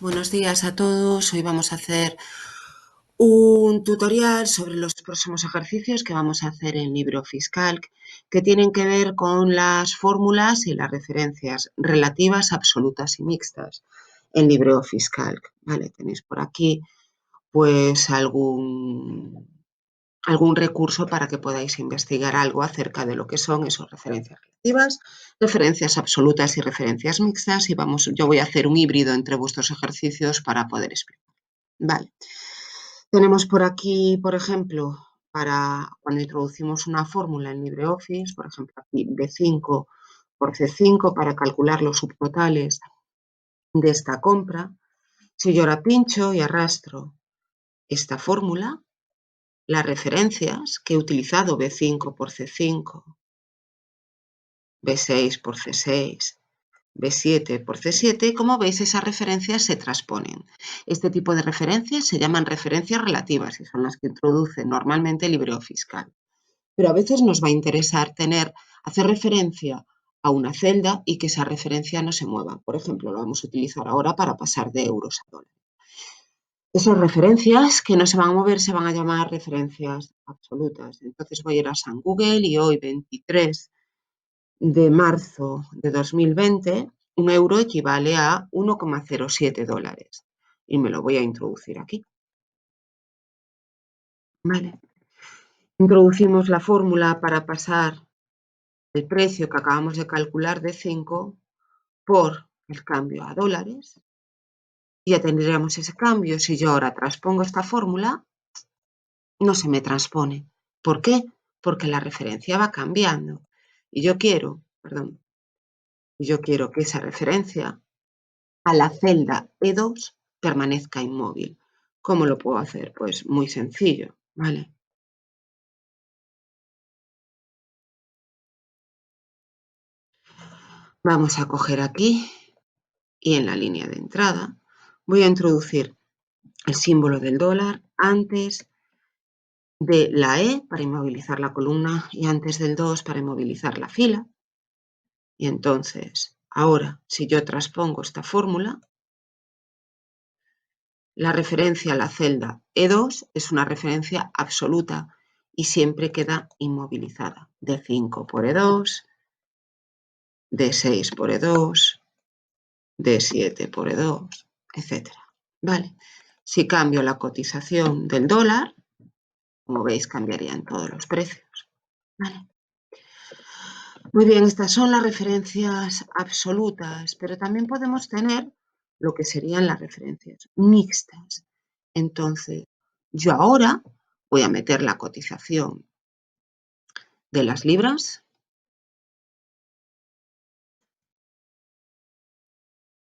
Buenos días a todos. Hoy vamos a hacer un tutorial sobre los próximos ejercicios que vamos a hacer en LibreOffice Calc, que tienen que ver con las fórmulas y las referencias relativas, absolutas y mixtas en LibreOffice Calc. Vale, tenéis por aquí pues algún recurso para que podáis investigar algo acerca de lo que son esas referencias relativas, referencias absolutas y referencias mixtas, y yo voy a hacer un híbrido entre vuestros ejercicios para poder explicar. Vale. Tenemos por aquí, por ejemplo, para cuando introducimos una fórmula en LibreOffice, por ejemplo, aquí B5 por C5 para calcular los subtotales de esta compra. Si yo ahora pincho y arrastro esta fórmula, las referencias que he utilizado B5 por C5, B6 por C6, B7 por C7, como veis, esas referencias se transponen. Este tipo de referencias se llaman referencias relativas y son las que introduce normalmente LibreOffice Calc. Pero a veces nos va a interesar hacer referencia a una celda y que esa referencia no se mueva. Por ejemplo, lo vamos a utilizar ahora para pasar de euros a dólares. Esas referencias que no se van a mover se van a llamar referencias absolutas. Entonces voy a ir a San Google y hoy, 23 de marzo de 2020, un euro equivale a 1,07 dólares. Y me lo voy a introducir aquí. Vale. Introducimos la fórmula para pasar el precio que acabamos de calcular de 5 por el cambio a dólares. Y ya tendríamos ese cambio. Si yo ahora transpongo esta fórmula, no se me transpone. ¿Por qué? Porque la referencia va cambiando. Y yo quiero que esa referencia a la celda E2 permanezca inmóvil. ¿Cómo lo puedo hacer? Pues muy sencillo, ¿vale? Vamos a coger aquí y en la línea de entrada voy a introducir el símbolo del dólar antes de la E para inmovilizar la columna y antes del 2 para inmovilizar la fila. Y entonces, ahora, si yo transpongo esta fórmula, la referencia a la celda E2 es una referencia absoluta y siempre queda inmovilizada. D5 por E2, D6 por E2, D7 por E2, etc. Vale. Si cambio la cotización del dólar, como veis, cambiarían todos los precios. Vale. Muy bien, estas son las referencias absolutas, pero también podemos tener lo que serían las referencias mixtas. Entonces, yo ahora voy a meter la cotización de las libras,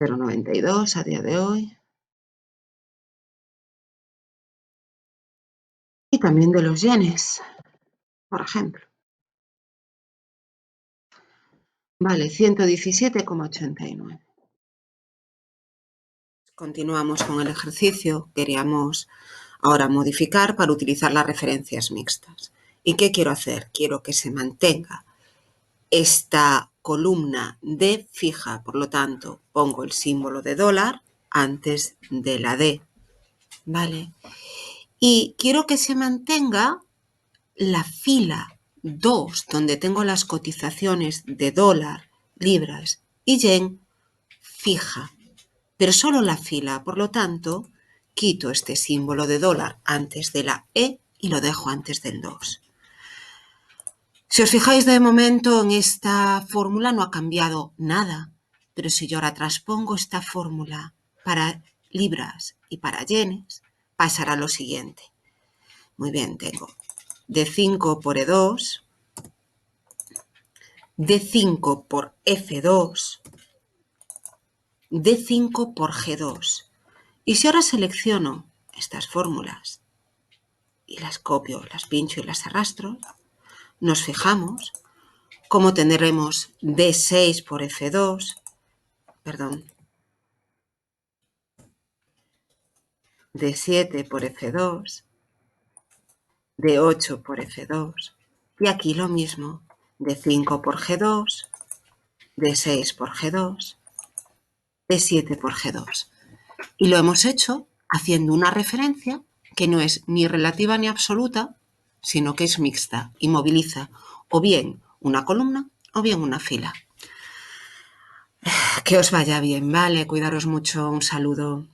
0,92 a día de hoy, y también de los yenes, por ejemplo. Vale, 117,89. Continuamos con el ejercicio. Queríamos ahora modificar para utilizar las referencias mixtas. ¿Y qué quiero hacer? Quiero que se mantenga esta columna D fija, por lo tanto, pongo el símbolo de dólar antes de la D, ¿vale? Y quiero que se mantenga la fila 2, donde tengo las cotizaciones de dólar, libras y yen, fija, pero solo la fila. Por lo tanto, quito este símbolo de dólar antes de la E y lo dejo antes del 2. Si os fijáis, de momento en esta fórmula no ha cambiado nada, pero si yo ahora transpongo esta fórmula para libras y para yenes, pasará lo siguiente. Muy bien, tengo D5 por E2, D5 por F2, D5 por G2. Y si ahora selecciono estas fórmulas y las copio, las pincho y las arrastro, nos fijamos cómo tendremos D6 por F2, D7 por F2, D8 por F2, y aquí lo mismo, D5 por G2, D6 por G2, D7 por G2. Y lo hemos hecho haciendo una referencia que no es ni relativa ni absoluta, sino que es mixta y moviliza o bien una columna o bien una fila. Que os vaya bien, ¿vale? Cuidaros mucho. Un saludo.